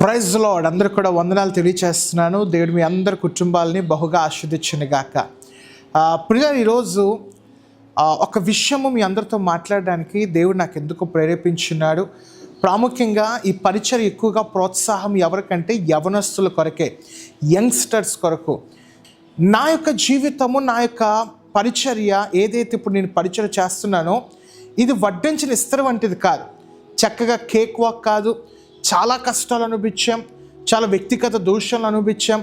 Praise lord. అందరికి కూడా వందనాలు తెలియచేస్తున్నాను. దేవుడు మీ అందరి కుటుంబాలని బహుగా ఆశీర్వదించునుగాక. ప్రియులారా, ఈరోజు ఒక విషయము మీ అందరితో మాట్లాడడానికి దేవుడు నాకు ఎందుకు ప్రేరేపించున్నాడు. ప్రాముఖ్యంగా ఈ పరిచర్య ఎక్కువగా ప్రోత్సాహం ఎవరికంటే యవనస్తుల కొరకే, యంగ్స్టర్స్ కొరకు. నా యొక్క జీవితము, నా యొక్క పరిచర్య ఏదైతే ఇప్పుడు నేను పరిచర్య చేస్తున్నానో ఇది వడ్డించిన ఇస్తరు వంటిది కాదు. చక్కగా కేక్ వాక్ కాదు. చాలా కష్టాలు అనుభవించాం, చాలా వ్యక్తిగత దోషాలు అనుభవించాం,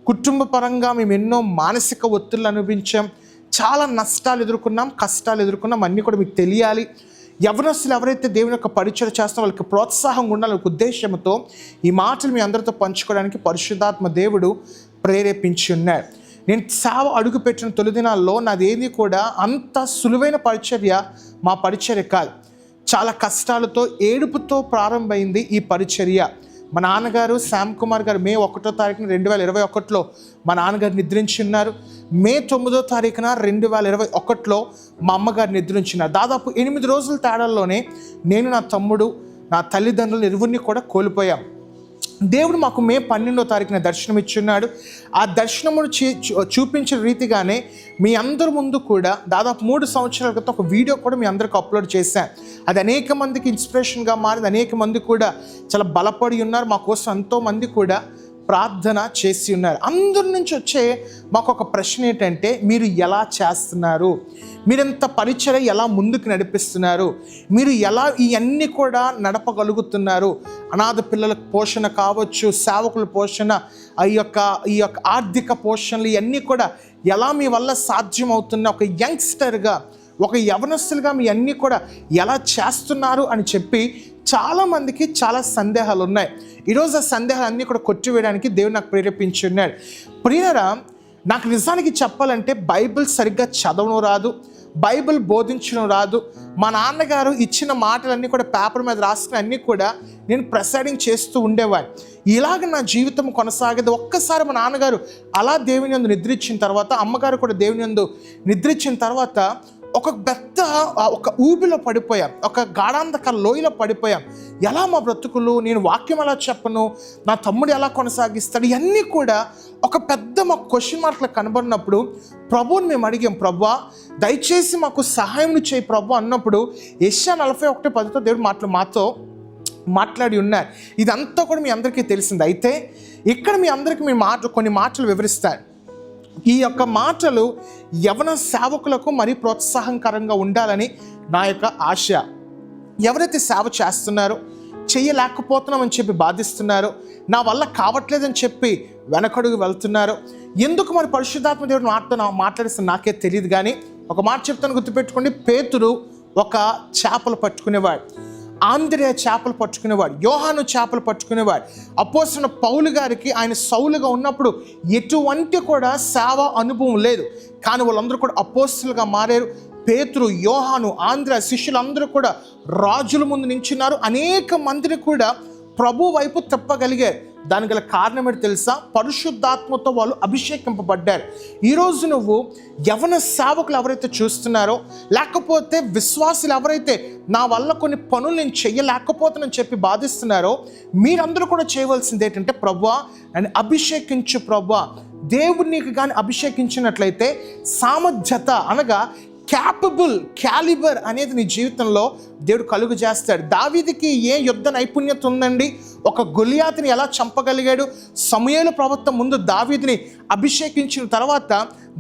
కుటుంబ పరంగా మేము ఎన్నో మానసిక ఒత్తిళ్ళు అనుభవించాం, చాలా నష్టాలు ఎదుర్కొన్నాం, కష్టాలు ఎదుర్కొన్నాం. అన్నీ కూడా మీకు తెలియాలి. యవనస్తులు ఎవరైతే దేవుని యొక్క పరిచయం చేస్తారో వాళ్ళకి ప్రోత్సాహంగా ఉండాలనే ఉద్దేశంతో ఈ మాటలు మీ అందరితో పంచుకోవడానికి పరిశుద్ధాత్మ దేవుడు ప్రేరేపించి ఉన్నారు. నేను సేవ అడుగుపెట్టిన తొలి దినాల్లో నాదేది కూడా అంత సులువైన పరిచర్య మా పరిచర్య కాదు. చాలా కష్టాలతో, ఏడుపుతో ప్రారంభమైంది ఈ పరిచర్య. మా నాన్నగారు శ్యామ్ కుమార్ గారు మే 1వ తారీఖున 2021లో మా నాన్నగారు నిద్రించి ఉన్నారు. మే 9వ తారీఖున 2021లో మా అమ్మగారు నిద్రించినారు. దాదాపు 8 రోజుల తేడాల్లోనే నేను, నా తమ్ముడు, నా తల్లిదండ్రులు ఇరువురిని కూడా కోల్పోయాం. దేవుడు మాకు మే 12వ తారీఖున దర్శనం ఇచ్చున్నాడు. ఆ దర్శనమును చూపించిన రీతిగానే మీ అందరి ముందు కూడా దాదాపు 3 సంవత్సరాల క్రితం ఒక వీడియో కూడా మీ అందరికి అప్లోడ్ చేశాను. అది అనేక మందికి ఇన్స్పిరేషన్గా మారింది. అనేక మంది కూడా చాలా బలపడి ఉన్నారు. మా కోసం ఎంతోమంది కూడా ప్రార్థన చేసి ఉన్నారు. అందరి నుంచి వచ్చే మాకు ఒక ప్రశ్న ఏంటంటే, మీరు ఎలా చేస్తున్నారు, మీరెంత పరిచయం ఎలా ముందుకు నడిపిస్తున్నారు, మీరు ఎలా ఇవన్నీ కూడా నడపగలుగుతున్నారు, అనాథ పిల్లల పోషణ కావచ్చు, సేవకుల పోషణ, ఈ యొక్క ఆర్థిక పోషణలు ఇవన్నీ కూడా ఎలా మీ వల్ల సాధ్యమవుతున్న ఒక యంగ్స్టర్గా, ఒక యవనస్తులుగా మీ అన్నీ కూడా ఎలా చేస్తున్నారు అని చెప్పి చాలామందికి చాలా సందేహాలు ఉన్నాయి. ఈరోజు ఆ సందేహాలన్నీ కూడా కొట్టివేయడానికి దేవుడు నాకు ప్రేరేపించి ఉన్నాడు. ప్రియులారా, నాకు నిజానికి చెప్పాలంటే బైబిల్ సరిగ్గా చదవడం రాదు, బైబిల్ బోధించడం రాదు. మా నాన్నగారు ఇచ్చిన మాటలన్నీ కూడా పేపర్ మీద రాసుకుని అన్నీ కూడా నేను ప్రెసైడింగ్ చేస్తూ ఉండేవాడిని. ఇలాగ నా జీవితం కొనసాగేది. ఒక్కసారి మా నాన్నగారు అలా దేవుని యందు నిద్రించిన తర్వాత, అమ్మగారు కూడా దేవుని యందు నిద్రించిన తర్వాత ఒక పెద్ద ఊబిలో పడిపోయాం, ఒక గాఢాంధక లోయలో పడిపోయాం. ఎలా మా బ్రతుకులు, నేను వాక్యం ఎలా చెప్పను, నా తమ్ముడు ఎలా కొనసాగిస్తాడు, ఇవన్నీ కూడా ఒక పెద్ద మాకు క్వశ్చన్ మార్క్లు కనబడినప్పుడు ప్రభువుని మేము అడిగాం. ప్రభువా, దయచేసి మాకు సహాయం చేయి ప్రభు అన్నప్పుడు యెషయా 41:10తో దేవుడు మాతో మాట్లాడి ఉన్నారు. ఇదంతా కూడా మీ అందరికీ తెలిసింది. అయితే ఇక్కడ మీ అందరికీ మీ కొన్ని మాటలు వివరిస్తాను. ఈ యొక్క మాటలు యవన సేవకులకు మరీ ప్రోత్సాహకరంగా ఉండాలని నా యొక్క ఆశ. ఎవరైతే సేవ చేస్తున్నారో, చేయలేకపోతున్నామని చెప్పి బాధిస్తున్నారో, నా వల్ల కావట్లేదని చెప్పి వెనకడుగు వెళ్తున్నారో, ఎందుకు మరి పరిశుద్ధాత్మ దేవుడు మాట్లాడిస్తే నాకే తెలియదు. కానీ ఒక మాట చెప్తాను, గుర్తుపెట్టుకోండి. పేతురు ఒక చేపలు పట్టుకునేవాడు, ఆంద్రేయ చేపలు పట్టుకునేవాడు, యోహాను చేపలు పట్టుకునేవాడు. అపోస్తలుడైన పౌలు గారికి ఆయన సౌలుగా ఉన్నప్పుడు ఎటువంటి కూడా సేవ అనుభవం లేదు. కానీ వాళ్ళందరూ కూడా అపోస్తలుగా మారారు. పేతురు, యోహాను, ఆంద్రేయ శిష్యులందరూ కూడా రాజుల ముందు నించున్నారు. అనేక మందిని కూడా ప్రభు వైపు తిప్పగలిగారు. దానికి గల కారణం ఏంటి తెలుసా? పరిశుద్ధాత్మతో వాళ్ళు అభిషేకింపబడ్డారు. ఈరోజు నువ్వు యవన సేవకులు ఎవరైతే చూస్తున్నారో, లేకపోతే విశ్వాసులు ఎవరైతే నా వల్ల కొన్ని పనులు నేను చెయ్యలేకపోతానని చెప్పి బాధిస్తున్నారో, మీరందరూ కూడా చేయవలసింది ఏంటంటే, ప్రభువా నన్ను అభిషేకించు ప్రభువా. దేవుడు నీకు కానీ అభిషేకించినట్లయితే సామర్థ్యత అనగా క్యాలిబర్ అనేది నీ జీవితంలో దేవుడు కలుగు చేస్తాడు. దావీదుకి ఏ యుద్ధ నైపుణ్యత ఉందండి? ఒక గొలియాతుని ఎలా చంపగలిగాడు? సమూయేలు ప్రవక్త ముందు దావీదుని అభిషేకించిన తర్వాత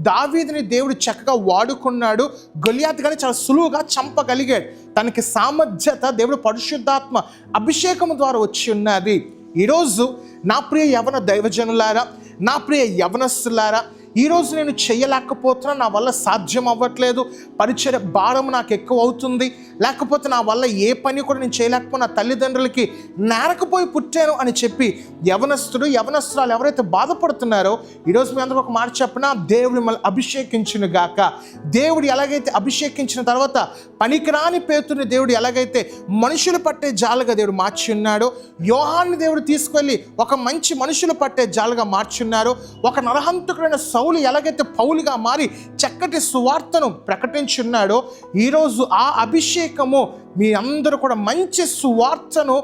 దావీదుని దేవుడు చక్కగా వాడుకున్నాడు. గొలియాతు కానీ చాలా సులువుగా చంపగలిగాడు. తనకి సామర్థ్యత దేవుడు పరిశుద్ధాత్మ అభిషేకం ద్వారా వచ్చి ఉన్నది. ఈరోజు నా ప్రియ యవన దైవజనులారా, నా ప్రియ యవనస్తులారా, ఈరోజు నేను చేయలేకపోతున్నా, నా వల్ల సాధ్యం అవ్వట్లేదు, పరిచయ భారం నాకు ఎక్కువ అవుతుంది, లేకపోతే నా వల్ల ఏ పని కూడా నేను చేయలేకపోయినా, తల్లిదండ్రులకి నేరకపోయి పుట్టాను అని చెప్పి యవనస్తురాలు ఎవరైతే బాధపడుతున్నారో, ఈరోజు మీ అందరూ ఒక మాట చెప్పినా, దేవుడు మిమ్మల్ని అభిషేకించును గాక. దేవుడు ఎలాగైతే అభిషేకించిన తర్వాత పనికిరాని పేతుని దేవుడు ఎలాగైతే మనుషులు పట్టే జాలుగా దేవుడు మార్చి ఉన్నాడో, యోహాన్ని దేవుడు తీసుకెళ్ళి ఒక మంచి మనుషులు పట్టే జాలుగా మార్చున్నారో, ఒక నరహంతకుడైన సౌలు ఎలాగైతే పౌలుగా మారి చక్కటి సువార్తను ప్రకటించున్నాడో, ఈరోజు ఆ అభిషేకం అభిషేకము మీ అందరూ కూడా మంచి సువార్తను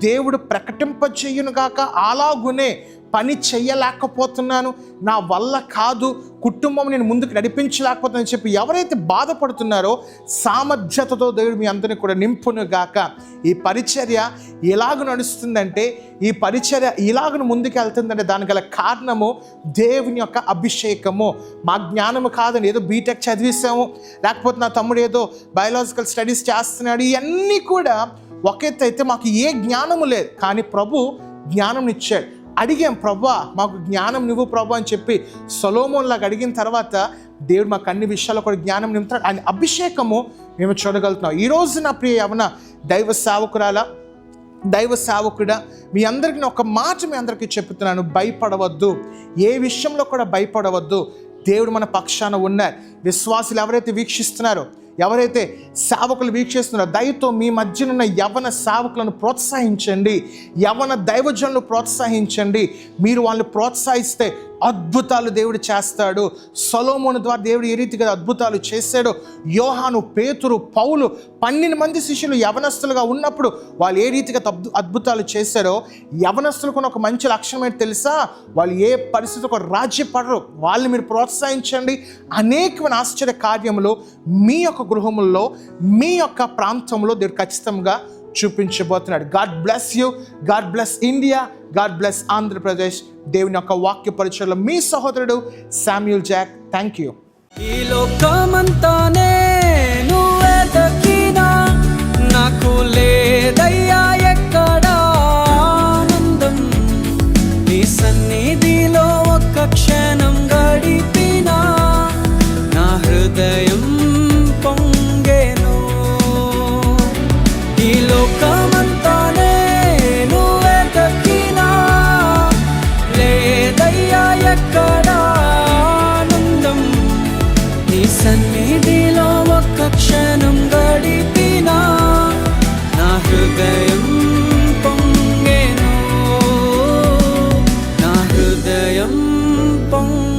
దేవుడు ప్రకటింపచేయును గాక. అలాగునే పని చెయ్యలేకపోతున్నాను, నా వల్ల కాదు, కుటుంబం నేను ముందుకు నడిపించలేకపోతున్నాను చెప్పి ఎవరైతే బాధపడుతున్నారో సామర్థ్యతతో దేవుడు మీ అందరినీ కూడా నింపును గాక. ఈ పరిచర్య ఎలాగ నడుస్తుందంటే, ఈ పరిచర్య ఇలాగను ముందుకు వెళ్తుందంటే దానికి గల కారణము దేవుని యొక్క అభిషేకము. మా జ్ఞానము కాదని ఏదో బీటెక్ చదివిస్తాము, లేకపోతే నా తమ్ముడు ఏదో బయాలజికల్ స్టడీస్ చేస్తున్నాడు, ఇవన్నీ కూడా ఒక ఎత్తు అయితే మాకు ఏ జ్ఞానము లేదు. కానీ ప్రభు జ్ఞానం ఇచ్చాడు. అడిగాం, ప్రభా మాకు జ్ఞానం నువ్వు ప్రభు అని చెప్పి సొలొమోన్లాగా అడిగిన తర్వాత దేవుడు మాకు అన్ని విషయాల్లో కూడా జ్ఞానం నింపుతాడు. ఆయన అభిషేకము మేము చూడగలుగుతున్నాం. ఈరోజు నా ప్రియ యవన దైవ సేవకుడా, మీ అందరికీ ఒక మాట మీ అందరికీ చెప్తున్నాను, భయపడవద్దు, ఏ విషయంలో కూడా భయపడవద్దు. దేవుడు మన పక్షాన ఉన్నారు. విశ్వాసులు ఎవరైతే వీక్షిస్తున్నారో, ఎవరైతే సేవకులు వీక్షిస్తున్నారో, దయతో మీ మధ్యనున్న యవన సేవకులను ప్రోత్సహించండి, యవన దైవజనులు ప్రోత్సహించండి. మీరు వాళ్ళని ప్రోత్సహిస్తే అద్భుతాలు దేవుడు చేస్తాడు. సొలొమోను ద్వారా దేవుడు ఏ రీతిగా అద్భుతాలు చేశాడో, యోహాను, పేతురు, పౌలు 12 మంది శిష్యులు యవనస్తులుగా ఉన్నప్పుడు వాళ్ళు ఏ రీతిగా అద్భుతాలు చేశారో, యవనస్తులకు ఒక మంచి లక్షణం ఏంటి తెలుసా? వాళ్ళు ఏ పరిస్థితికి రాజ్యపడరు. వాళ్ళని మీరు ప్రోత్సహించండి. అనేకమైన ఆశ్చర్య కార్యములు మీ యొక్క గృహముల్లో, మీ యొక్క ప్రాంతంలో దేవుడు ఖచ్చితంగా చూపించబోతున్నాడు. God bless you, god bless India, god bless Andhra Pradesh. దేవుని యొక్క వాక్య పరిచయంలో మీ సహోదరుడు శామ్యూల్ జాక్. Thank you. ఈ లోకమంతానే నువ్వెతకినా నాకు లేదయ్యా ఎక్కడ ఆనందం, నీ సన్నిధిలో ఒక్క క్షణం గడిపినా నా హృదయం పొంగెను. ఈ లోకమంతానే నువ్వెతకినా లేదయ్యా ఎక్కడ ఆనందం, నీ సన్నిధిలో ఒక్క క్షణం గడిపినా నా హృదయం పొంగెను, నా హృదయం పొంగెను.